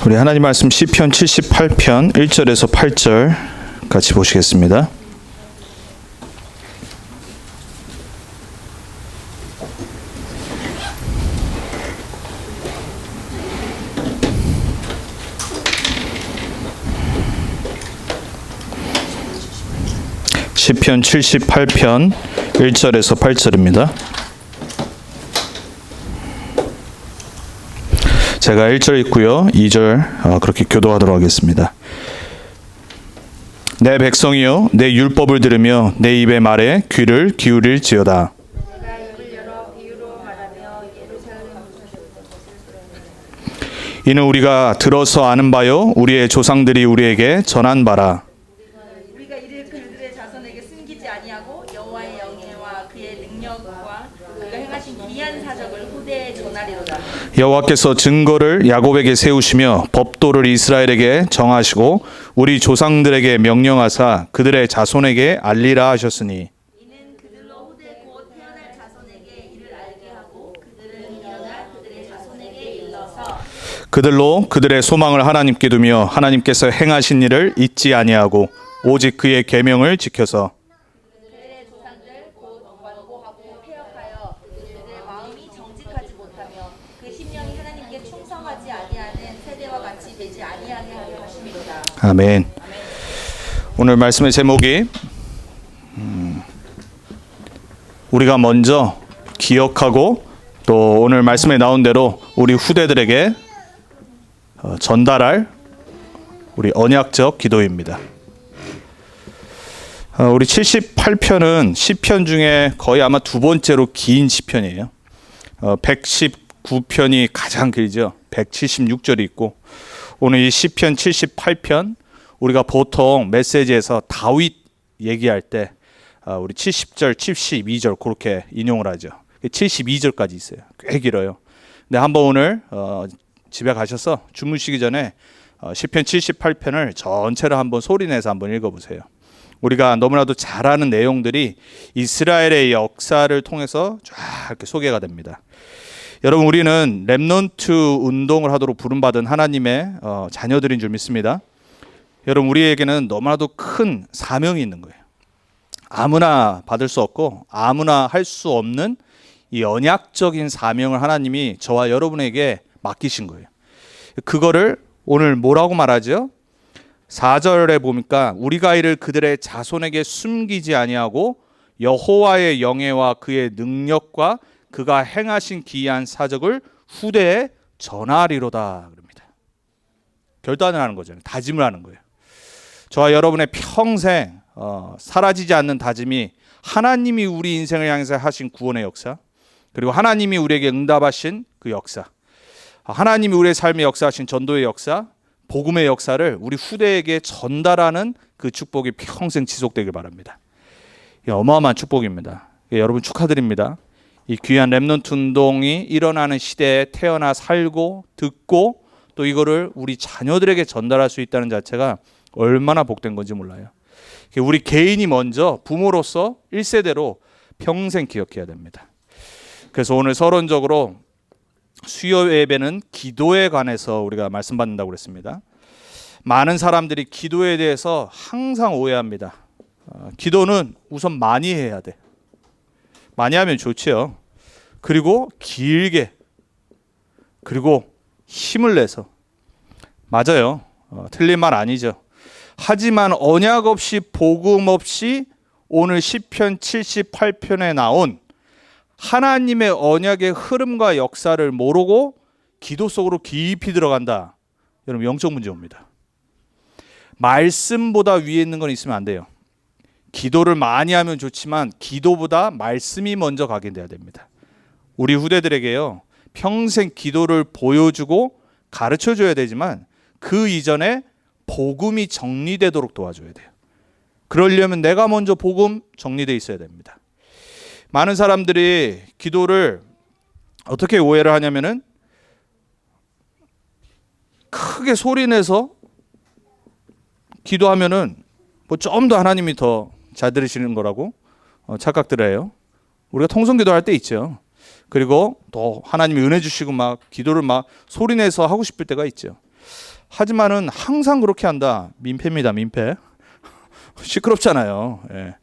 우리 하나님 말씀 시편 78편 1절에서 8절 같이 보시겠습니다. 시편 78편 1절에서 8절입니다. 제가 1절 읽고요. 2절 그렇게 교도하도록 하겠습니다. 내 백성이여 내 율법을 들으며 내 입의 말에 귀를 기울일지어다. 이는 우리가 들어서 아는 바요 우리의 조상들이 우리에게 전한 바라. 우리가 이를 그들의 자손에게 숨기지 아니하고 여호와의 영예와 그의 능력과 그가 행하신 기이한 사적을 후대에 전하리로다. 여호와께서 증거를 야곱에게 세우시며 법도를 이스라엘에게 정하시고 우리 조상들에게 명령하사 그들의 자손에게 알리라 하셨으니 이는 그들로 후대 곧 태어날 자손에게 이를 알게 하고 그들은 일어나 그들의 자손에게 일러서 그들로 그들의 소망을 하나님께 두며 하나님께서 행하신 일을 잊지 아니하고 오직 그의 계명을 지켜서 그들의 조상들 곧 완고하고 폐역하여 그들의 마음이 정직하지 못하며 그 심령이 하나님께 충성하지 아니하는 세대와 같이 되지 아니하게 하려 하심이로다. 아멘. 오늘 말씀의 제목이 우리가 먼저 기억하고 또 오늘 말씀에 나온 대로 우리 후대들에게 전달할 우리 언약적 기도입니다. 우리 78편은 시편 중에 거의 아마 두 번째로 긴 시편이에요. 119편이 가장 길죠. 176절이 있고 오늘 이 시편 78편 우리가 보통 메시지에서 다윗 얘기할 때 우리 70절, 72절 그렇게 인용을 하죠. 72절까지 있어요. 꽤 길어요. 근데 한번 오늘 집에 가셔서 주무시기 전에 시편 78편을 전체를 한번 소리내서 한번 읽어보세요. 우리가 너무나도 잘 아는 내용들이 이스라엘의 역사를 통해서 쫙 이렇게 소개가 됩니다. 여러분 우리는 렘넌트 운동을 하도록 부름받은 하나님의 자녀들인 줄 믿습니다. 여러분 우리에게는 너무나도 큰 사명이 있는 거예요. 아무나 받을 수 없고 아무나 할 수 없는 이 언약적인 사명을 하나님이 저와 여러분에게 맡기신 거예요. 그거를 오늘 뭐라고 말하죠? 4절에 보니까 우리가 이를 그들의 자손에게 숨기지 아니하고 여호와의 영예와 그의 능력과 그가 행하신 기이한 사적을 후대에 전하리로다 그럽니다. 결단을 하는 거잖아요. 다짐을 하는 거예요. 저와 여러분의 평생 사라지지 않는 다짐이 하나님이 우리 인생을 향해서 하신 구원의 역사, 그리고 하나님이 우리에게 응답하신 그 역사, 하나님이 우리의 삶에 역사하신 전도의 역사, 복음의 역사를 우리 후대에게 전달하는 그 축복이 평생 지속되길 바랍니다. 어마어마한 축복입니다. 여러분 축하드립니다. 이 귀한 렘넌트 운동이 일어나는 시대에 태어나 살고 듣고 또 이거를 우리 자녀들에게 전달할 수 있다는 자체가 얼마나 복된 건지 몰라요. 우리 개인이 먼저 부모로서 1세대로 평생 기억해야 됩니다. 그래서 오늘 서론적으로 수요 예배는 기도에 관해서 우리가 말씀 받는다고 그랬습니다. 많은 사람들이 기도에 대해서 항상 오해합니다. 기도는 우선 많이 해야 돼. 많이 하면 좋지요. 그리고 길게, 그리고 힘을 내서. 맞아요. 틀린 말 아니죠. 하지만 언약 없이 복음 없이 오늘 시편 78편에 나온 하나님의 언약의 흐름과 역사를 모르고 기도 속으로 깊이 들어간다. 여러분 영적 문제 옵니다. 말씀보다 위에 있는 건 있으면 안 돼요. 기도를 많이 하면 좋지만 기도보다 말씀이 먼저 가게 돼야 됩니다. 우리 후대들에게요. 평생 기도를 보여주고 가르쳐줘야 되지만 그 이전에 복음이 정리되도록 도와줘야 돼요. 그러려면 내가 먼저 복음 정리되어 있어야 됩니다. 많은 사람들이 기도를 어떻게 오해를 하냐면은 크게 소리내서 기도하면은 뭐 좀 더 하나님이 더 잘 들으시는 거라고 착각들 해요. 우리가 통성기도 할 때 있죠. 그리고 또 하나님이 은혜 주시고 막 기도를 막 소리내서 하고 싶을 때가 있죠. 하지만은 항상 그렇게 한다. 민폐입니다. 민폐. 시끄럽잖아요. 예.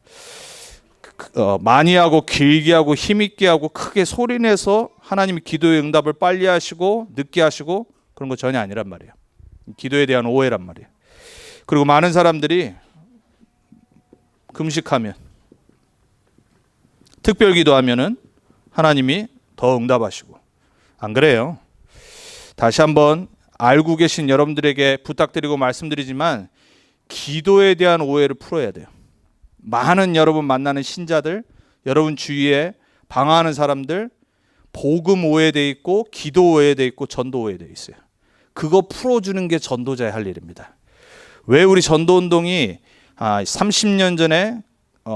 많이 하고 길게 하고 힘있게 하고 크게 소리내서 하나님이 기도의 응답을 빨리 하시고 늦게 하시고 그런 거 전혀 아니란 말이에요. 기도에 대한 오해란 말이에요. 그리고 많은 사람들이 금식하면 특별 기도하면은 하나님이 더 응답하시고 안 그래요. 다시 한번 알고 계신 여러분들에게 부탁드리고 말씀드리지만 기도에 대한 오해를 풀어야 돼요. 많은 여러분 만나는 신자들, 여러분 주위에 방황하는 사람들 복음 오해돼 있고 기도 오해돼 있고 전도 오해돼 있어요. 그거 풀어주는 게 전도자의 할 일입니다. 왜 우리 전도운동이 30년 전에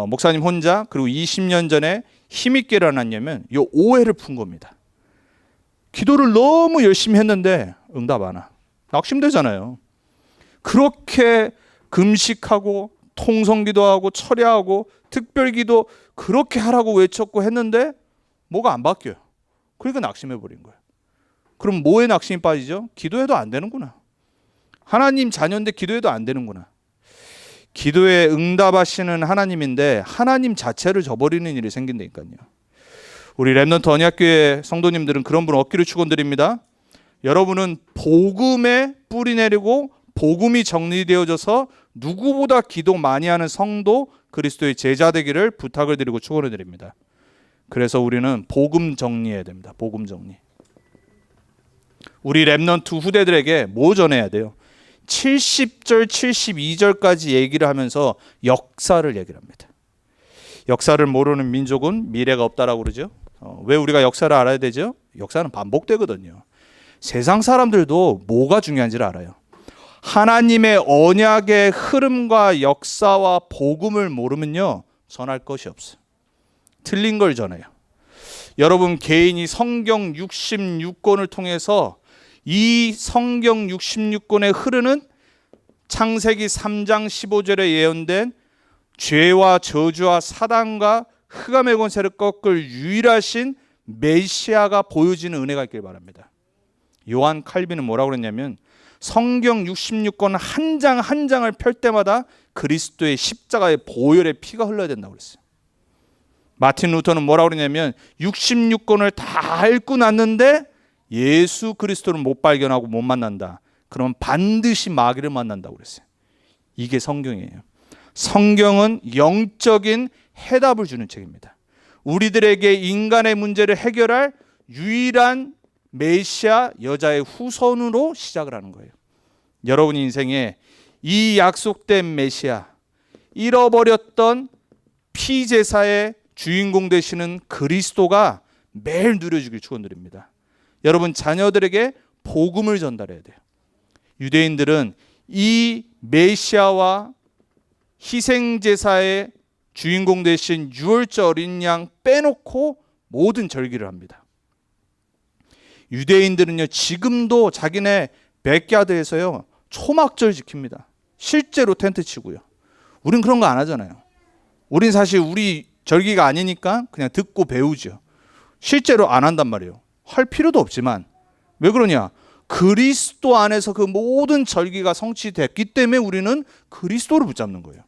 목사님 혼자 그리고 20년 전에 힘있게 일어났냐면 이 오해를 푼 겁니다. 기도를 너무 열심히 했는데 응답 안 와. 낙심되잖아요. 그렇게 금식하고 통성기도하고 철야하고 특별기도 그렇게 하라고 외쳤고 했는데 뭐가 안 바뀌어요. 그러니까 낙심해버린 거예요. 그럼 뭐에 낙심이 빠지죠? 기도해도 안 되는구나. 하나님 자녀인데 기도해도 안 되는구나. 기도에 응답하시는 하나님인데 하나님 자체를 저버리는 일이 생긴다니까요. 우리 렘넌트 언약교회 성도님들은 그런 분 얻기를 축원드립니다. 여러분은 복음에 뿌리 내리고 복음이 정리되어져서 누구보다 기도 많이 하는 성도 그리스도의 제자 되기를 부탁을 드리고 축원을 드립니다. 그래서 우리는 복음 정리해야 됩니다. 복음 정리. 우리 렘넌트 후대들에게 뭐 전해야 돼요? 70절, 72절까지 얘기를 하면서 역사를 얘기를 합니다. 역사를 모르는 민족은 미래가 없다라고 그러죠. 왜 우리가 역사를 알아야 되죠? 역사는 반복되거든요. 세상 사람들도 뭐가 중요한지를 알아요. 하나님의 언약의 흐름과 역사와 복음을 모르면요 전할 것이 없어요. 틀린 걸 전해요. 여러분 개인이 성경 66권을 통해서 이 성경 66권에 흐르는 창세기 3장 15절에 예언된 죄와 저주와 사단과 흑암의 권세를 꺾을 유일하신 메시아가 보여지는 은혜가 있길 바랍니다. 요한 칼빈은 뭐라고 그랬냐면 성경 66권 한 장 한 장을 펼 때마다 그리스도의 십자가의 보혈의 피가 흘러야 된다고 그랬어요. 마틴 루터는 뭐라고 그러냐면 66권을 다 읽고 났는데 예수 그리스도를 못 발견하고 못 만난다. 그러면 반드시 마귀를 만난다고 그랬어요. 이게 성경이에요. 성경은 영적인 해답을 주는 책입니다. 우리들에게 인간의 문제를 해결할 유일한 메시아 여자의 후손으로 시작을 하는 거예요. 여러분 인생에 이 약속된 메시아, 잃어버렸던 피제사의 주인공 되시는 그리스도가 매일 누려주길 축원드립니다. 여러분 자녀들에게 복음을 전달해야 돼요. 유대인들은 이 메시아와 희생제사의 주인공 되신 유월절 어린 양 빼놓고 모든 절기를 합니다. 유대인들은요 지금도 자기네 백야드에서요 초막절 지킵니다. 실제로 텐트 치고요. 우린 그런 거 안 하잖아요. 우린 사실 우리 절기가 아니니까 그냥 듣고 배우죠. 실제로 안 한단 말이에요. 할 필요도 없지만 왜 그러냐? 그리스도 안에서 그 모든 절기가 성취됐기 때문에 우리는 그리스도를 붙잡는 거예요.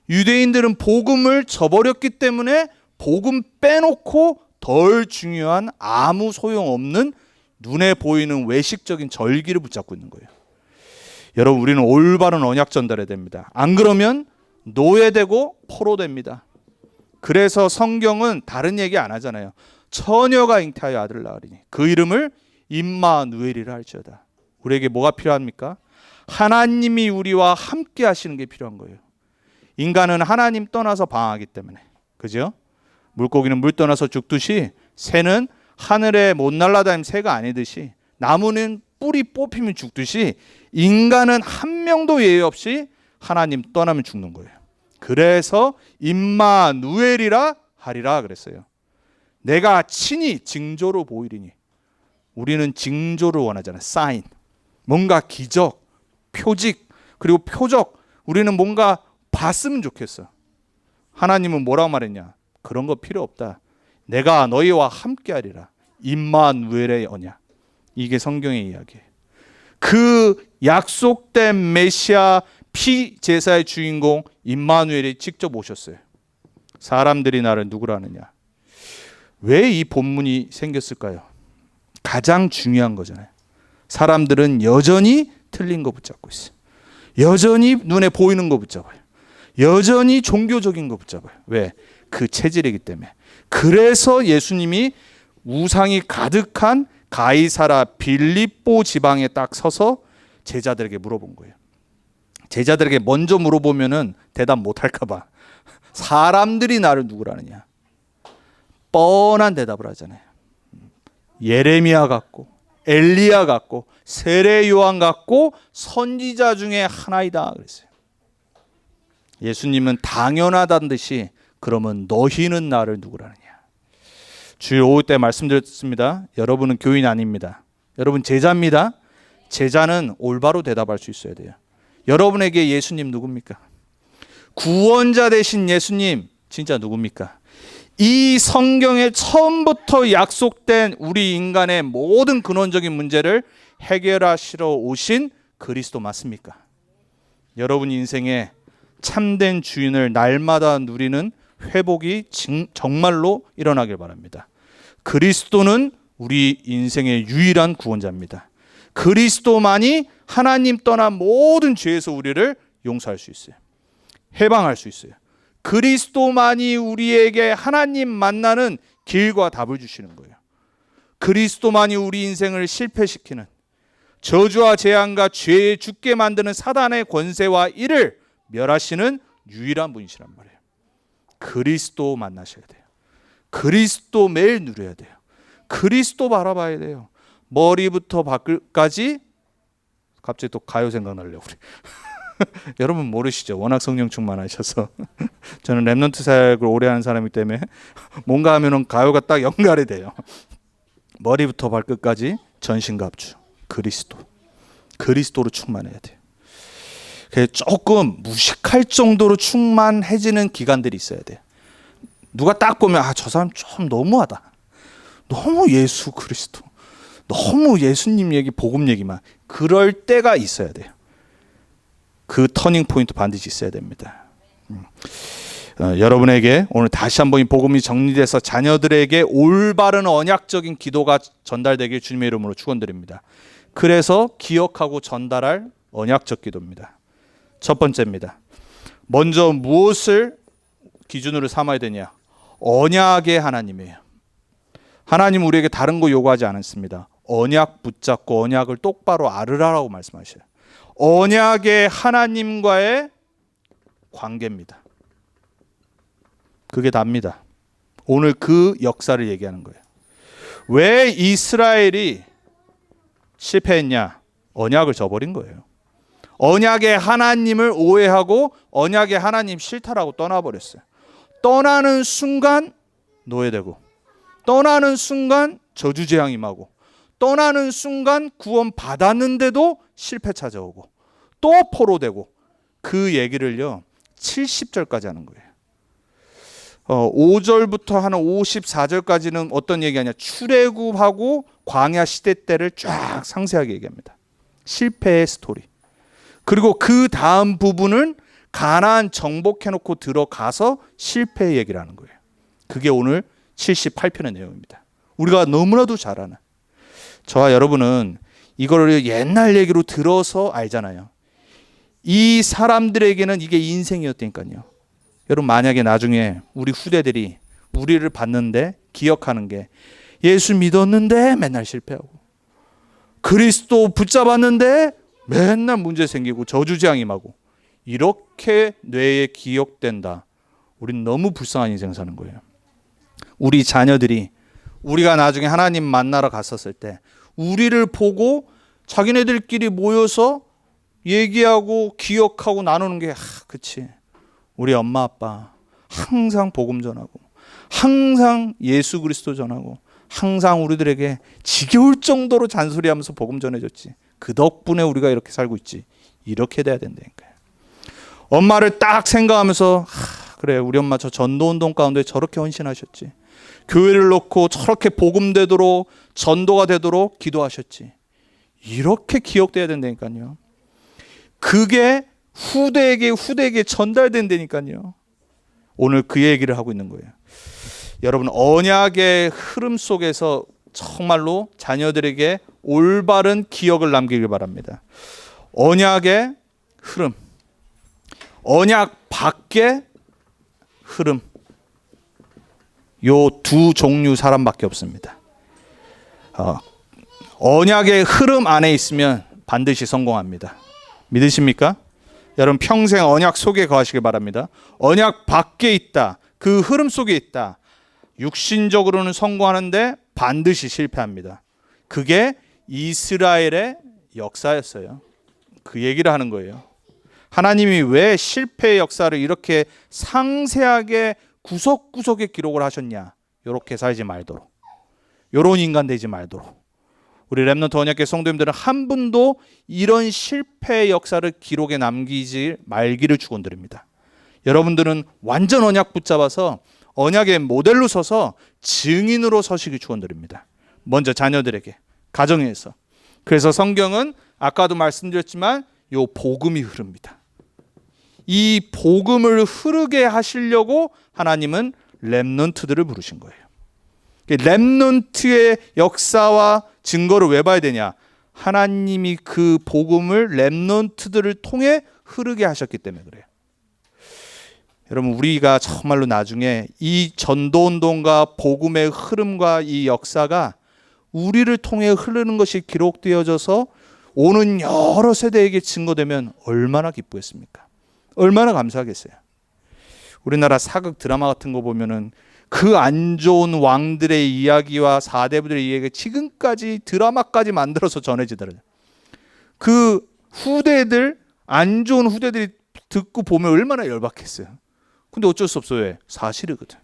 유대인들은 복음을 저버렸기 때문에 복음 빼놓고 덜 중요한 아무 소용없는 눈에 보이는 외식적인 절기를 붙잡고 있는 거예요. 여러분 우리는 올바른 언약 전달해야 됩니다. 안 그러면 노예되고 포로됩니다. 그래서 성경은 다른 얘기 안 하잖아요. 처녀가 잉태하여 아들을 낳으리니 그 이름을 임마누엘이라 할지어다. 우리에게 뭐가 필요합니까? 하나님이 우리와 함께 하시는 게 필요한 거예요. 인간은 하나님 떠나서 방황하기 때문에 그죠? 물고기는 물 떠나서 죽듯이 새는 하늘에 못 날아다니는 새가 아니듯이 나무는 뿌리 뽑히면 죽듯이 인간은 한 명도 예외 없이 하나님 떠나면 죽는 거예요. 그래서 임마누엘이라 하리라 그랬어요. 내가 친히 징조로 보이리니. 우리는 징조를 원하잖아요. 사인. 뭔가 기적, 표직, 그리고 표적. 우리는 뭔가 봤으면 좋겠어. 하나님은 뭐라고 말했냐? 그런 거 필요 없다. 내가 너희와 함께 하리라. 임마누엘의 언약. 이게 성경의 이야기예요. 그 약속된 메시아 피제사의 주인공 임마누엘이 직접 오셨어요. 사람들이 나를 누구라느냐. 왜 이 본문이 생겼을까요? 가장 중요한 거잖아요. 사람들은 여전히 틀린 거 붙잡고 있어요. 여전히 눈에 보이는 거 붙잡아요. 여전히 종교적인 거 붙잡아요. 왜? 그 체질이기 때문에. 그래서 예수님이 우상이 가득한 가이사라 빌립보 지방에 딱 서서 제자들에게 물어본 거예요. 제자들에게 먼저 물어보면은 대답 못 할까 봐. 사람들이 나를 누구라느냐. 뻔한 대답을 하잖아요. 예레미야 같고 엘리야 같고 세례 요한 같고 선지자 중에 하나이다 그랬어요. 예수님은 당연하다는 듯이 그러면 너희는 나를 누구라느냐. 주일 오후 때 말씀드렸습니다. 여러분은 교인 아닙니다. 여러분 제자입니다. 제자는 올바로 대답할 수 있어야 돼요. 여러분에게 예수님 누굽니까? 구원자 되신 예수님 진짜 누굽니까? 이 성경에 처음부터 약속된 우리 인간의 모든 근원적인 문제를 해결하시러 오신 그리스도 맞습니까? 여러분 인생에 참된 주인을 날마다 누리는 회복이 정말로 일어나길 바랍니다. 그리스도는 우리 인생의 유일한 구원자입니다. 그리스도만이 하나님 떠난 모든 죄에서 우리를 용서할 수 있어요. 해방할 수 있어요. 그리스도만이 우리에게 하나님 만나는 길과 답을 주시는 거예요. 그리스도만이 우리 인생을 실패시키는 저주와 재앙과 죄에 죽게 만드는 사단의 권세와 이를 멸하시는 유일한 분이시란 말이에요. 그리스도 만나셔야 돼요. 그리스도 매일 누려야 돼요. 그리스도 바라봐야 돼요. 머리부터 발끝까지. 갑자기 또 가요 생각나려고 그래. 여러분 모르시죠? 워낙 성령 충만하셔서. 저는 랩넌트 사역을 오래 하는 사람이기 때문에 뭔가 하면은 가요가 딱 연결이 돼요. 머리부터 발끝까지 전신갑주 그리스도. 그리스도로 충만해야 돼요. 조금 무식할 정도로 충만해지는 기간들이 있어야 돼요. 누가 딱 보면 저 사람 좀 너무하다. 너무 예수 그리스도. 너무 예수님 얘기 복음 얘기만. 그럴 때가 있어야 돼요. 그 터닝 포인트 반드시 있어야 됩니다. 여러분에게 오늘 다시 한번 이 복음이 정리돼서 자녀들에게 올바른 언약적인 기도가 전달되길 주님의 이름으로 축원드립니다. 그래서 기억하고 전달할 언약적 기도입니다. 첫 번째입니다. 먼저 무엇을 기준으로 삼아야 되냐? 언약의 하나님이에요. 하나님 우리에게 다른 거 요구하지 않습니다. 언약 붙잡고 언약을 똑바로 알으라라고 말씀하셔요. 언약의 하나님과의 관계입니다. 그게 답니다. 오늘 그 역사를 얘기하는 거예요. 왜 이스라엘이 실패했냐? 언약을 저버린 거예요. 언약의 하나님을 오해하고 언약의 하나님 싫다라고 떠나버렸어요. 떠나는 순간 노예되고, 떠나는 순간 저주재앙 임하고, 떠나는 순간 구원 받았는데도 실패 찾아오고, 또 포로되고. 그 얘기를요 70절까지 하는 거예요. 5절부터 하는 54절까지는 어떤 얘기하냐? 출애굽하고 광야 시대 때를 쫙 상세하게 얘기합니다. 실패의 스토리. 그리고 그 다음 부분은 가나안 정복해놓고 들어가서 실패의 얘기를 하는 거예요. 그게 오늘 78편의 내용입니다. 우리가 너무나도 잘 아는. 저와 여러분은 이거를 옛날 얘기로 들어서 알잖아요. 이 사람들에게는 이게 인생이었다니까요. 여러분 만약에 나중에 우리 후대들이 우리를 봤는데 기억하는 게 예수 믿었는데 맨날 실패하고, 그리스도 붙잡았는데 맨날 문제 생기고 저주재앙 임하고, 이렇게 뇌에 기억된다. 우린 너무 불쌍한 인생 사는 거예요. 우리 자녀들이 우리가 나중에 하나님 만나러 갔었을 때 우리를 보고 자기네들끼리 모여서 얘기하고 기억하고 나누는 게 그치, 우리 엄마 아빠 항상 복음 전하고 항상 예수 그리스도 전하고 항상 우리들에게 지겨울 정도로 잔소리하면서 복음 전해줬지. 그 덕분에 우리가 이렇게 살고 있지. 이렇게 돼야 된다니까요. 엄마를 딱 생각하면서 그래 우리 엄마 저 전도운동 가운데 저렇게 헌신하셨지. 교회를 놓고 저렇게 복음되도록 전도가 되도록 기도하셨지. 이렇게 기억돼야 된다니까요. 그게 후대에게 전달된다니까요. 오늘 그 얘기를 하고 있는 거예요. 여러분, 언약의 흐름 속에서 정말로 자녀들에게 올바른 기억을 남기길 바랍니다. 언약의 흐름, 언약 밖의 흐름, 요 두 종류 사람밖에 없습니다. 언약의 흐름 안에 있으면 반드시 성공합니다. 믿으십니까? 여러분, 평생 언약 속에 거하시길 바랍니다. 언약 밖에 있다, 그 흐름 속에 있다, 육신적으로는 성공하는데 반드시 실패합니다. 그게 이스라엘의 역사였어요. 그 얘기를 하는 거예요. 하나님이 왜 실패의 역사를 이렇게 상세하게 구석구석에 기록을 하셨냐? 이렇게 살지 말도록, 이런 인간 되지 말도록. 우리 렘넌트 언약궤 성도님들은 한 분도 이런 실패의 역사를 기록에 남기지 말기를 축원드립니다. 여러분들은 완전 언약 붙잡아서 언약의 모델로 서서 증인으로 서시기 축원드립니다. 먼저 자녀들에게, 가정에서. 그래서 성경은 아까도 말씀드렸지만 요 복음이 흐릅니다. 이 복음을 흐르게 하시려고 하나님은 렘넌트들을 부르신 거예요. 렘넌트의 역사와 증거를 왜 봐야 되냐? 하나님이 그 복음을 렘넌트들을 통해 흐르게 하셨기 때문에 그래요. 여러분, 우리가 정말로 나중에 이 전도운동과 복음의 흐름과 이 역사가 우리를 통해 흐르는 것이 기록되어져서 오는 여러 세대에게 증거되면 얼마나 기쁘겠습니까? 얼마나 감사하겠어요. 우리나라 사극 드라마 같은 거 보면은 그 안 좋은 왕들의 이야기와 사대부들의 이야기가 지금까지 드라마까지 만들어서 전해지더라고요. 그 후대들, 안 좋은 후대들이 듣고 보면 얼마나 열받겠어요. 근데 어쩔 수 없어요. 왜? 사실이거든.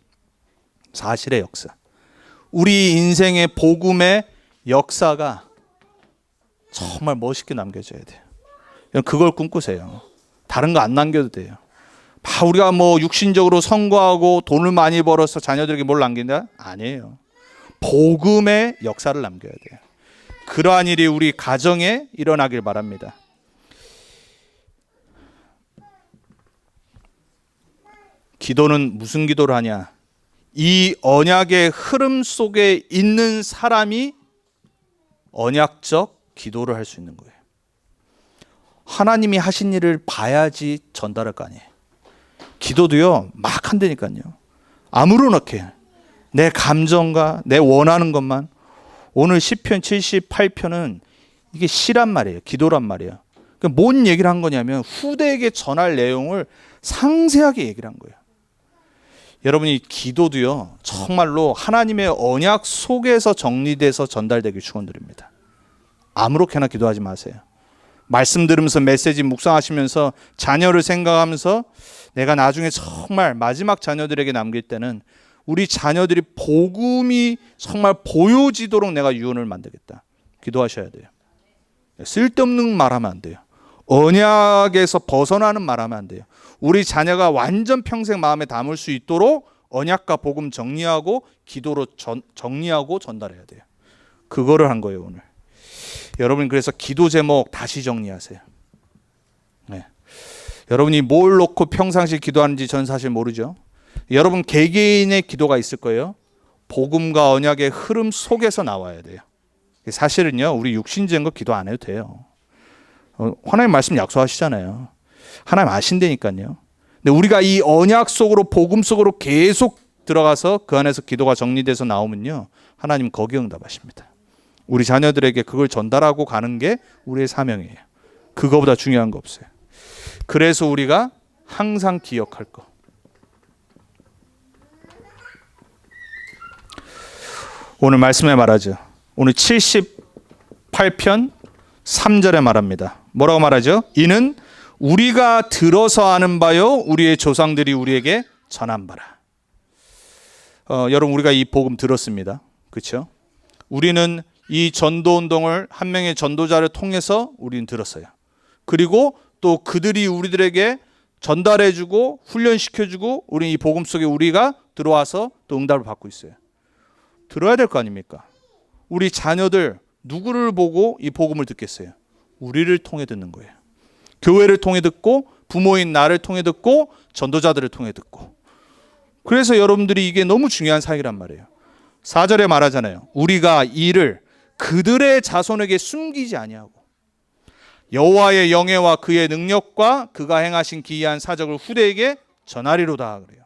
사실의 역사. 우리 인생의 복음의 역사가 정말 멋있게 남겨져야 돼요. 그걸 꿈꾸세요. 다른 거 안 남겨도 돼요. 우리가 뭐 육신적으로 성공하고 돈을 많이 벌어서 자녀들에게 뭘 남긴다? 아니에요. 복음의 역사를 남겨야 돼요. 그러한 일이 우리 가정에 일어나길 바랍니다. 기도는 무슨 기도를 하냐? 이 언약의 흐름 속에 있는 사람이 언약적 기도를 할 수 있는 거예요. 하나님이 하신 일을 봐야지 전달할 거 아니에요. 기도도요, 막 한다니까요. 아무렇게 내 감정과 내 원하는 것만. 오늘 시편 78편은 이게 시란 말이에요. 기도란 말이에요. 그러니까 뭔 얘기를 한 거냐면 후대에게 전할 내용을 상세하게 얘기를 한 거예요. 여러분이 기도도요, 정말로 하나님의 언약 속에서 정리돼서 전달되길 축원드립니다. 아무렇게나 기도하지 마세요. 말씀 들으면서 메시지 묵상하시면서 자녀를 생각하면서 내가 나중에 정말 마지막 자녀들에게 남길 때는 우리 자녀들이 복음이 정말 보여지도록 내가 유언을 만들겠다. 기도하셔야 돼요. 쓸데없는 말하면 안 돼요. 언약에서 벗어나는 말하면 안 돼요. 우리 자녀가 완전 평생 마음에 담을 수 있도록 언약과 복음 정리하고 기도로 정리하고 전달해야 돼요. 그거를 한 거예요, 오늘. 여러분, 그래서 기도 제목 다시 정리하세요. 네. 여러분이 뭘 놓고 평상시 기도하는지 전 사실 모르죠. 여러분 개개인의 기도가 있을 거예요. 복음과 언약의 흐름 속에서 나와야 돼요. 사실은요, 우리 육신적인 거 기도 안 해도 돼요. 하나님 말씀 약속하시잖아요. 하나님 아신다니까요. 근데 우리가 이 언약 속으로, 복음 속으로 계속 들어가서 그 안에서 기도가 정리돼서 나오면요, 하나님 거기 응답하십니다. 우리 자녀들에게 그걸 전달하고 가는 게 우리의 사명이에요. 그거보다 중요한 거 없어요. 그래서 우리가 항상 기억할 거. 오늘 말씀에 말하죠. 오늘 78편 3절에 말합니다. 뭐라고 말하죠? 이는 우리가 들어서 아는 바요 우리의 조상들이 우리에게 전한 바라. 여러분, 우리가 이 복음 들었습니다. 그렇죠? 우리는 이 전도운동을 한 명의 전도자를 통해서 우리는 들었어요. 그리고 또 그들이 우리들에게 전달해주고 훈련시켜주고 우리 이 복음 속에 우리가 들어와서 또 응답을 받고 있어요. 들어야 될 거 아닙니까? 우리 자녀들 누구를 보고 이 복음을 듣겠어요? 우리를 통해 듣는 거예요. 교회를 통해 듣고, 부모인 나를 통해 듣고, 전도자들을 통해 듣고. 그래서 여러분들이 이게 너무 중요한 사역이란 말이에요. 4절에 말하잖아요. 우리가 이를 그들의 자손에게 숨기지 아니하고 여호와의 영예와 그의 능력과 그가 행하신 기이한 사적을 후대에게 전하리로다 그래요.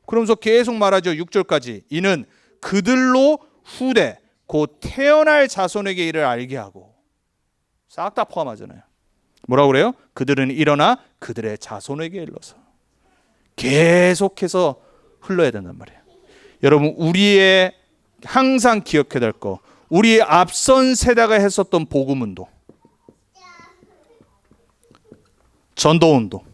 그러면서 계속 말하죠. 6절까지 이는 그들로 후대 곧 태어날 자손에게 이를 알게 하고. 싹 다 포함하잖아요. 뭐라고 그래요? 그들은 일어나 그들의 자손에게 일러서. 계속해서 흘러야 된단 말이에요. 여러분, 우리의 항상 기억해야 될 거, 우리의 앞선 세대가 했었던 복음운동, 전도운동,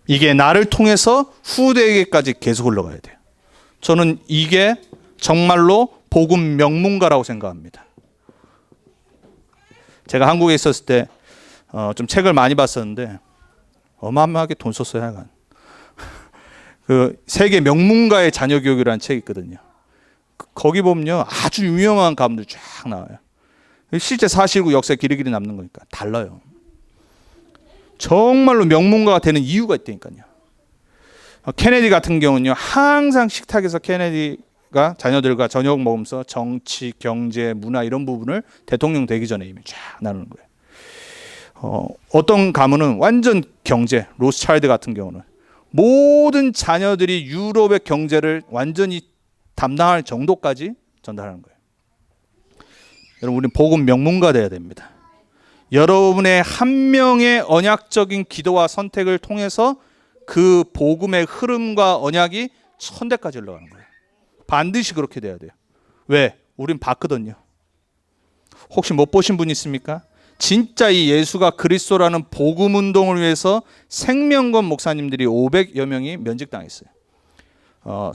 이게 나를 통해서 후대에게까지 계속 흘러가야 돼요. 저는 이게 정말로 복음 명문가라고 생각합니다. 제가 한국에 있었을 때 좀 책을 많이 봤었는데 어마어마하게 돈 썼어요. 하여간 그 세계 명문가의 자녀 교육이라는 책이 있거든요. 거기 보면요 아주 유명한 가문들 쫙 나와요. 실제 사실고 역사에 길이길이 남는 거니까 달라요. 정말로 명문가가 되는 이유가 있다니까요. 케네디 같은 경우는요 항상 식탁에서 케네디가 자녀들과 저녁 먹으면서 정치, 경제, 문화 이런 부분을 대통령 되기 전에 이미 쫙 나누는 거예요. 어떤 가문은 완전 경제, 로스차일드 같은 경우는 모든 자녀들이 유럽의 경제를 완전히 담당할 정도까지 전달하는 거예요. 여러분, 우리는 복음 명문가 돼야 됩니다. 여러분의 한 명의 언약적인 기도와 선택을 통해서 그 복음의 흐름과 언약이 천대까지 흘러가는 거예요. 반드시 그렇게 돼야 돼요. 왜? 우린 봤거든요. 혹시 못 보신 분 있습니까? 진짜 이 예수가 그리스도라는 복음 운동을 위해서 생명건 목사님들이 500여 명이 면직당했어요.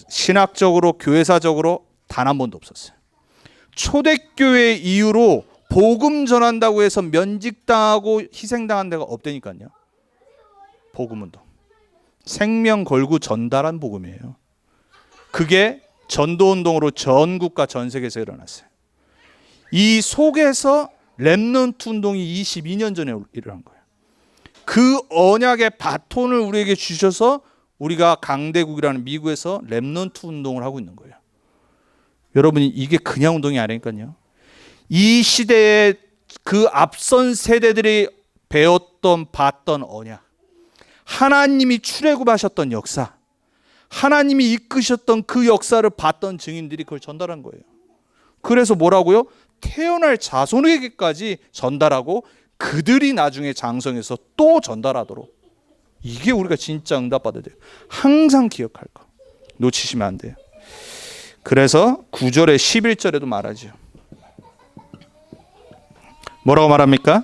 신학적으로, 교회사적으로 단 한 번도 없었어요. 초대교회 이후로 복음 전한다고 해서 면직당하고 희생당한 데가 없다니까요. 복음 운동. 생명 걸고 전달한 복음이에요. 그게 전도 운동으로 전국과 전 세계에서 일어났어요. 이 속에서 렘넌트 운동이 22년 전에 일어난 거예요. 그 언약의 바톤을 우리에게 주셔서 우리가 강대국이라는 미국에서 렘넌트 운동을 하고 있는 거예요. 여러분이 이게 그냥 운동이 아니니까요. 이 시대에 그 앞선 세대들이 배웠던 봤던 언약, 하나님이 출애굽하셨던 역사, 하나님이 이끄셨던 그 역사를 봤던 증인들이 그걸 전달한 거예요. 그래서 뭐라고요? 태어날 자손에게까지 전달하고 그들이 나중에 장성해서 또 전달하도록. 이게 우리가 진짜 응답받아야 돼요. 항상 기억할 거. 놓치시면 안 돼요. 그래서 9절에 11절에도 말하죠. 뭐라고 말합니까?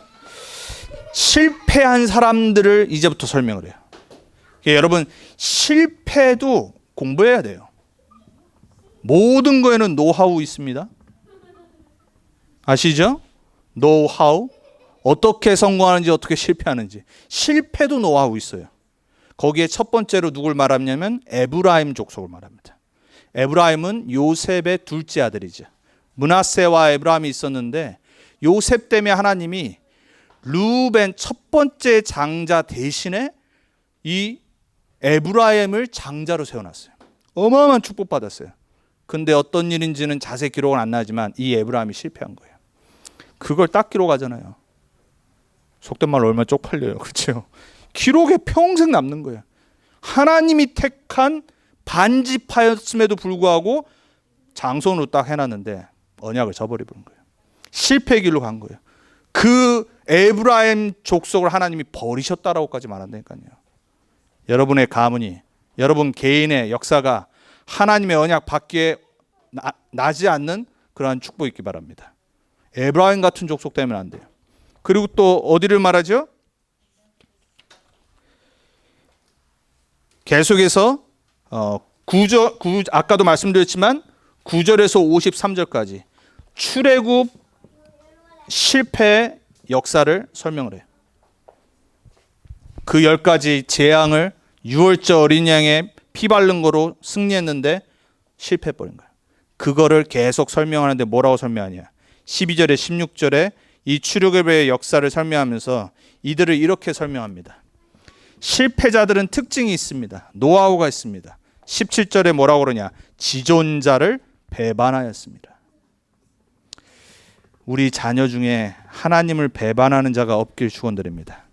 실패한 사람들을 이제부터 설명을 해요. 여러분, 실패도 공부해야 돼요. 모든 거에는 노하우 있습니다. 아시죠? 노하우. 어떻게 성공하는지 어떻게 실패하는지. 실패도 노하우 있어요. 거기에 첫 번째로 누굴 말하냐면 에브라임 족속을 말합니다. 에브라임은 요셉의 둘째 아들이죠. 므낫세와 에브라임이 있었는데 요셉 때문에 하나님이 르우벤 첫 번째 장자 대신에 이 에브라임을 장자로 세워놨어요. 어마어마한 축복받았어요. 근데 어떤 일인지는 자세히 기록은 안 나지만 이 에브라임이 실패한 거예요. 그걸 딱 기록하잖아요. 속된 말로 얼마나 쪽팔려요. 그렇죠? 기록에 평생 남는 거예요. 하나님이 택한 반지파였음에도 불구하고 장손으로 딱 해놨는데 언약을 저버려버린 거예요. 실패의 길로 간 거예요. 그 에브라임 족속을 하나님이 버리셨다라고까지 말한다니까요. 여러분의 가문이, 여러분 개인의 역사가 하나님의 언약 밖에 나지 않는 그러한 축복이 있기 바랍니다. 에브라임 같은 족속 되면 안 돼요. 그리고 또 어디를 말하죠? 계속해서 아까도 말씀드렸지만 9절에서 53절까지 출애굽 실패의 역사를 설명을 해요. 그 10가지 재앙을 6월절 어린 양의 피 바른 거로 승리했는데 실패해버린 거예요. 그거를 계속 설명하는데 뭐라고 설명하냐? 12절에 16절에 이 출애굽의 역사를 설명하면서 이들을 이렇게 설명합니다. 실패자들은 특징이 있습니다. 노하우가 있습니다. 17절에 뭐라고 그러냐? 지존자를 배반하였습니다. 우리 자녀 중에 하나님을 배반하는 자가 없길 축원드립니다.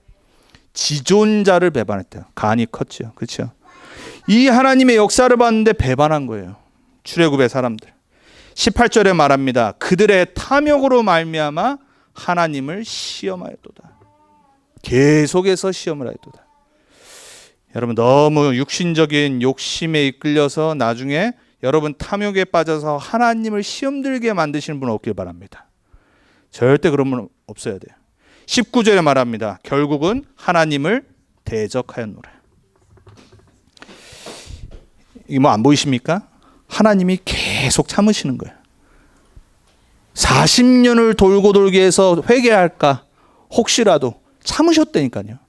지존자를 배반했대요. 간이 컸죠. 그렇죠? 이 하나님의 역사를 봤는데 배반한 거예요. 출애굽의 사람들. 18절에 말합니다. 그들의 탐욕으로 말미암아 하나님을 시험하였도다. 계속해서 시험을 하였도다. 여러분 너무 육신적인 욕심에 이끌려서 나중에 여러분 탐욕에 빠져서 하나님을 시험 들게 만드시는 분 없길 바랍니다. 절대 그런 분 없어야 돼요. 19절에 말합니다. 결국은 하나님을 대적하였노라. 이게 뭐 안 보이십니까? 하나님이 계속 참으시는 거예요. 40년을 돌고 돌게 해서 회개할까 혹시라도 참으셨다니까요.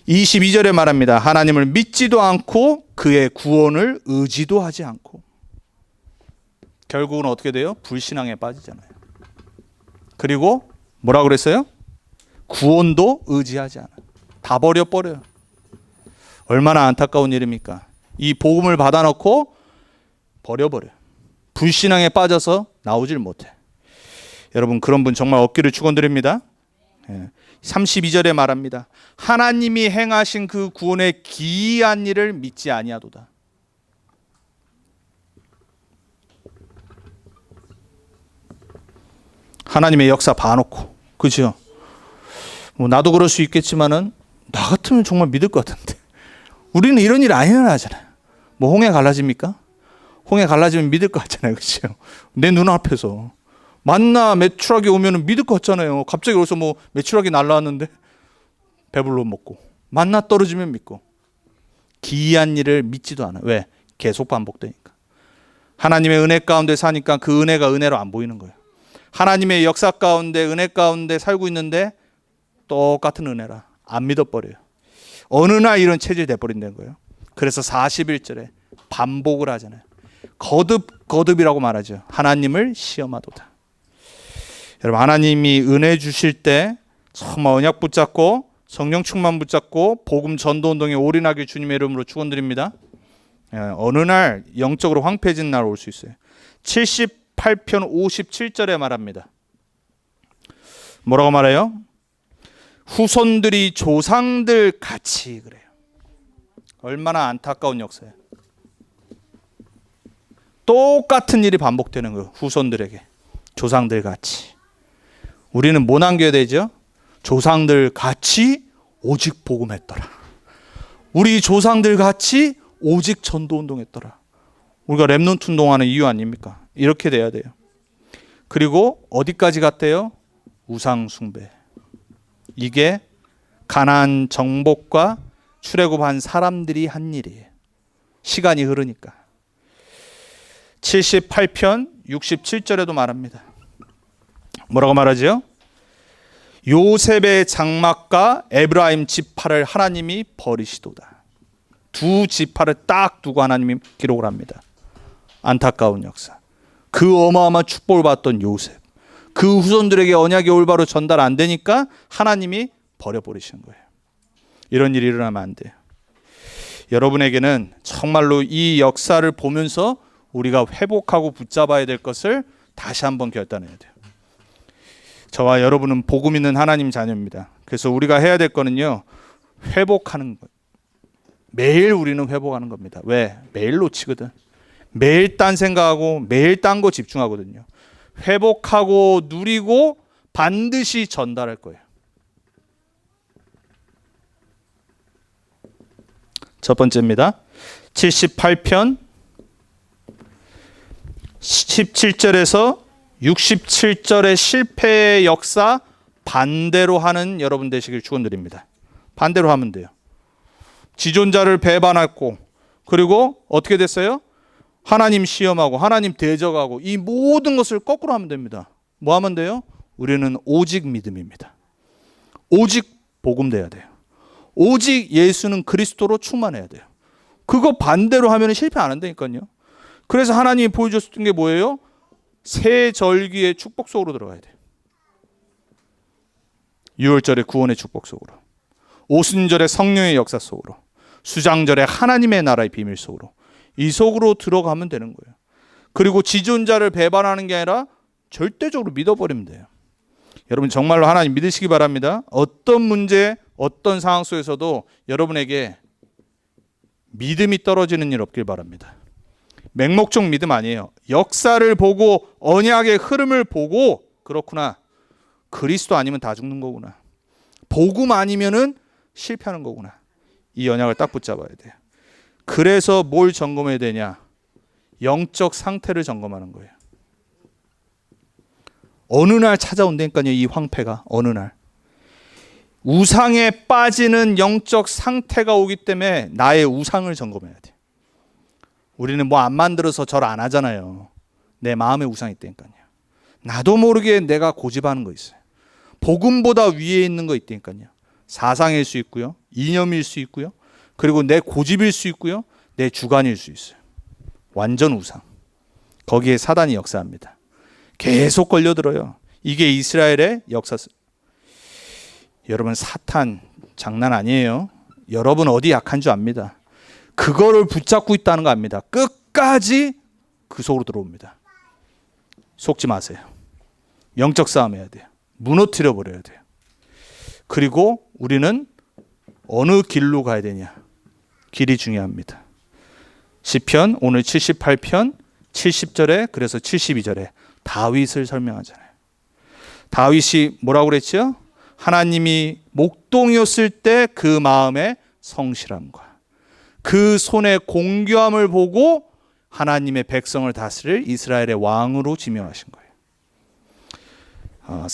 22절에 말합니다. 하나님을 믿지도 않고 그의 구원을 의지도 하지 않고 결국은 어떻게 돼요? 불신앙에 빠지잖아요. 그리고 뭐라고 그랬어요? 구원도 의지하지 않아요. 다 버려버려요. 얼마나 안타까운 일입니까? 이 복음을 받아놓고 버려버려요. 불신앙에 빠져서 나오질 못해. 여러분 그런 분 정말 없기를 축원드립니다. 32절에 말합니다. 하나님이 행하신 그 구원의 기이한 일을 믿지 아니하도다. 하나님의 역사 봐놓고, 그죠? 뭐 나도 그럴 수 있겠지만은 나 같으면 정말 믿을 것 같은데 우리는 이런 일 안 일어나잖아요. 뭐 홍해 갈라집니까? 홍해 갈라지면 믿을 것 같잖아요, 그렇죠? 내 눈앞에서 만나 메추라기 오면 믿을 것 같잖아요. 갑자기 여기서 뭐 메추라기 날라왔는데 배불러 먹고 만나 떨어지면 믿고 기이한 일을 믿지도 않아요. 왜? 계속 반복되니까. 하나님의 은혜 가운데 사니까 그 은혜가 은혜로 안 보이는 거예요. 하나님의 역사 가운데 은혜 가운데 살고 있는데 똑같은 은혜라 안 믿어버려요. 어느 날 이런 체질이 돼버린다는 거예요. 그래서 41절에 반복을 하잖아요. 거듭이라고 말하죠. 하나님을 시험하도다. 여러분 하나님이 은혜 주실 때 정말 언약 붙잡고 성령 충만 붙잡고 복음 전도 운동에 올인하길 주님의 이름으로 축원드립니다. 어느 날 영적으로 황폐해진 날 올 수 있어요. 78편 57절에 말합니다. 뭐라고 말해요? 후손들이 조상들 같이 그래요. 얼마나 안타까운 역사예요. 똑같은 일이 반복되는 거예요. 후손들에게. 조상들 같이. 우리는 뭐 남겨야 되죠? 조상들 같이 오직 복음했더라. 우리 조상들 같이 오직 전도운동했더라. 우리가 렘넌트 운동하는 이유 아닙니까? 이렇게 돼야 돼요. 그리고 어디까지 갔대요? 우상 숭배. 이게 가나안 정복과 출애굽한 사람들이 한 일이에요. 시간이 흐르니까. 78편 67절에도 말합니다. 뭐라고 말하지요? 요셉의 장막과 에브라임 지파를 하나님이 버리시도다. 두 지파를 딱 두고 하나님이 기록을 합니다. 안타까운 역사. 그 어마어마한 축복을 받던 요셉. 그 후손들에게 언약이 올바로 전달 안 되니까 하나님이 버려버리신 거예요. 이런 일이 일어나면 안 돼요. 여러분에게는 정말로 이 역사를 보면서 우리가 회복하고 붙잡아야 될 것을 다시 한번 결단해야 돼요. 저와 여러분은 복음 있는 하나님 자녀입니다. 그래서 우리가 해야 될 거는요, 회복하는 것. 매일 우리는 회복하는 겁니다. 왜? 매일 놓치거든. 매일 딴 생각하고 매일 딴 거 집중하거든요. 회복하고 누리고 반드시 전달할 거예요. 첫 번째입니다. 78편 17절에서 67절의 실패의 역사 반대로 하는 여러분 되시길 축원드립니다. 반대로 하면 돼요. 지존자를 배반했고 그리고 어떻게 됐어요? 하나님 시험하고 하나님 대적하고 이 모든 것을 거꾸로 하면 됩니다. 뭐 하면 돼요? 우리는 오직 믿음입니다. 오직 복음 돼야 돼요. 오직 예수는 그리스도로 충만해야 돼요. 그거 반대로 하면 실패 안 한다니까요. 그래서 하나님이 보여줬던 게 뭐예요? 새 절기의 축복 속으로 들어가야 돼요. 유월절의 구원의 축복 속으로, 오순절의 성령의 역사 속으로, 수장절의 하나님의 나라의 비밀 속으로, 이 속으로 들어가면 되는 거예요. 그리고 지존자를 배반하는 게 아니라 절대적으로 믿어버리면 돼요. 여러분 정말로 하나님 믿으시기 바랍니다. 어떤 문제, 어떤 상황 속에서도 여러분에게 믿음이 떨어지는 일 없길 바랍니다. 맹목적 믿음 아니에요. 역사를 보고 언약의 흐름을 보고, 그렇구나, 그리스도 아니면 다 죽는 거구나, 복음 아니면은 실패하는 거구나, 이 언약을 딱 붙잡아야 돼요. 그래서 뭘 점검해야 되냐? 영적 상태를 점검하는 거예요. 어느 날 찾아온다니까요, 이 황폐가. 어느 날 우상에 빠지는 영적 상태가 오기 때문에 나의 우상을 점검해야 돼. 우리는 뭐 안 만들어서 절 안 하잖아요. 내 마음에 우상이 있다니까요. 나도 모르게 내가 고집하는 거 있어요. 복음보다 위에 있는 거 있다니까요. 사상일 수 있고요, 이념일 수 있고요, 그리고 내 고집일 수 있고요, 내 주관일 수 있어요. 완전 우상. 거기에 사단이 역사합니다. 계속 걸려들어요. 이게 이스라엘의 역사. 여러분 사탄 장난 아니에요. 여러분 어디 약한 줄 압니다. 그거를 붙잡고 있다는 거 압니다. 끝까지 그 속으로 들어옵니다. 속지 마세요. 영적 싸움 해야 돼요. 무너뜨려 버려야 돼요. 그리고 우리는 어느 길로 가야 되냐? 길이 중요합니다. 시편 오늘 78편 70절에, 그래서 72절에 다윗을 설명하잖아요. 다윗이 뭐라고 그랬죠? 하나님이 목동이었을 때 그 마음의 성실함과 그 손의 공교함을 보고 하나님의 백성을 다스릴 이스라엘의 왕으로 지명하신 거예요.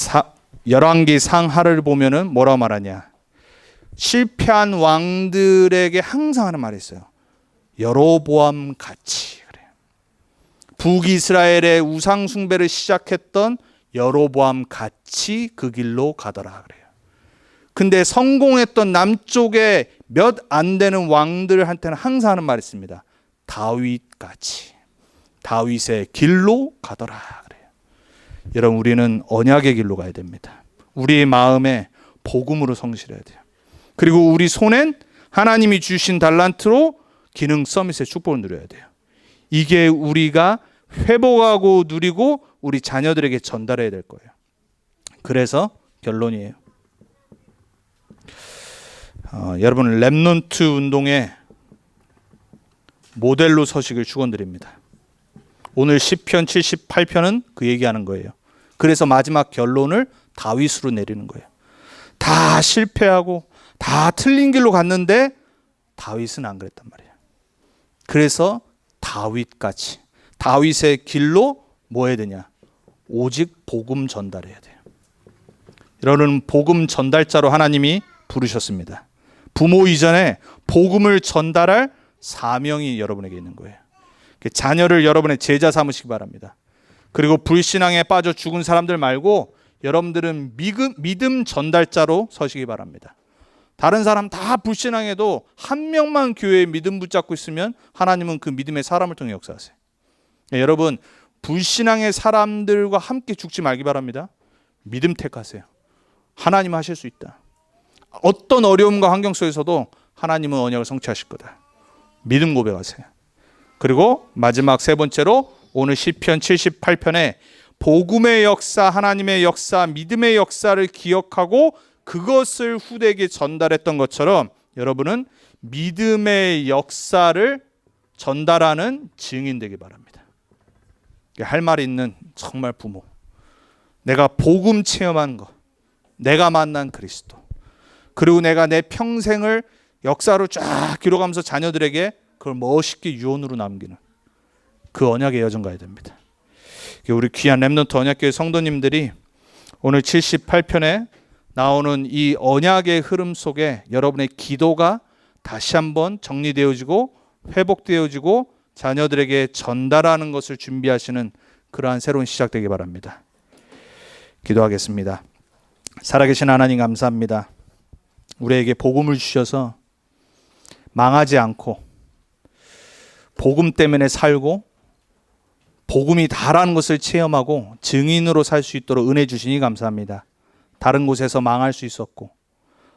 열왕기 상하를 보면은 뭐라고 말하냐? 실패한 왕들에게 항상 하는 말이 있어요. 여로보암 같이. 그래요. 북이스라엘의 우상 숭배를 시작했던 여로보암 같이 그 길로 가더라 그래요. 근데 성공했던 남쪽에 몇 안 되는 왕들한테는 항상 하는 말이 있습니다. 다윗 같이. 다윗의 길로 가더라 그래요. 여러분 우리는 언약의 길로 가야 됩니다. 우리의 마음에 복음으로 성실해야 돼요. 그리고 우리 손엔 하나님이 주신 달란트로 기능 서밋의 축복을 누려야 돼요. 이게 우리가 회복하고 누리고 우리 자녀들에게 전달해야 될 거예요. 그래서 결론이에요. 여러분 렘넌트 운동의 모델로 서시길 축원드립니다. 오늘 시편 78편은 그 얘기하는 거예요. 그래서 마지막 결론을 다윗으로 내리는 거예요. 다 실패하고 다 틀린 길로 갔는데 다윗은 안 그랬단 말이에요. 그래서 다윗같이 다윗의 길로 뭐 해야 되냐? 오직 복음 전달해야 돼요. 여러분 복음 전달자로 하나님이 부르셨습니다. 부모 이전에 복음을 전달할 사명이 여러분에게 있는 거예요. 자녀를 여러분의 제자 삼으시기 바랍니다. 그리고 불신앙에 빠져 죽은 사람들 말고 여러분들은 믿음 전달자로 서시기 바랍니다. 다른 사람 다 불신앙해도 한 명만 교회에 믿음 붙잡고 있으면 하나님은 그 믿음의 사람을 통해 역사하세요. 여러분 불신앙의 사람들과 함께 죽지 말기 바랍니다. 믿음 택하세요. 하나님 하실 수 있다. 어떤 어려움과 환경 속에서도 하나님은 언약을 성취하실 거다. 믿음 고백하세요. 그리고 마지막 세 번째로 오늘 시편 78편에 복음의 역사, 하나님의 역사, 믿음의 역사를 기억하고 그것을 후대에게 전달했던 것처럼 여러분은 믿음의 역사를 전달하는 증인 되기 바랍니다. 할 말이 있는 정말 부모. 내가 복음 체험한 것, 내가 만난 그리스도, 그리고 내가 내 평생을 역사로 쫙 기록하면서 자녀들에게 그걸 멋있게 유언으로 남기는 그 언약의 여정 가야 됩니다. 우리 귀한 렘넌트 언약교회 성도님들이 오늘 78편에 나오는 이 언약의 흐름 속에 여러분의 기도가 다시 한번 정리되어지고 회복되어지고 자녀들에게 전달하는 것을 준비하시는 그러한 새로운 시작 되기 바랍니다. 기도하겠습니다. 살아계신 하나님 감사합니다. 우리에게 복음을 주셔서 망하지 않고 복음 때문에 살고 복음이 다라는 것을 체험하고 증인으로 살 수 있도록 은혜 주시니 감사합니다. 다른 곳에서 망할 수 있었고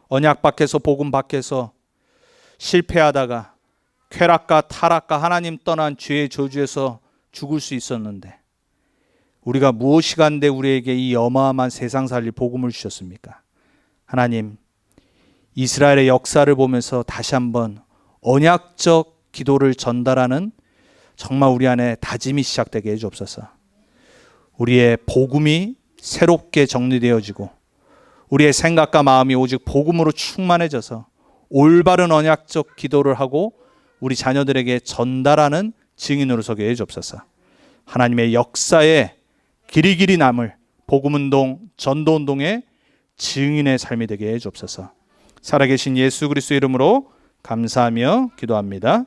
언약 밖에서 복음 밖에서 실패하다가 쾌락과 타락과 하나님 떠난 죄의 저주에서 죽을 수 있었는데 우리가 무엇이 간데 우리에게 이 어마어마한 세상 살릴 복음을 주셨습니까? 하나님, 이스라엘의 역사를 보면서 다시 한번 언약적 기도를 전달하는 정말 우리 안에 다짐이 시작되게 해주옵소서. 우리의 복음이 새롭게 정리되어지고 우리의 생각과 마음이 오직 복음으로 충만해져서 올바른 언약적 기도를 하고 우리 자녀들에게 전달하는 증인으로 서게 해주옵소서. 하나님의 역사에 길이길이 남을 복음운동, 전도운동의 증인의 삶이 되게 해주옵소서. 살아계신 예수 그리스도의 이름으로 감사하며 기도합니다.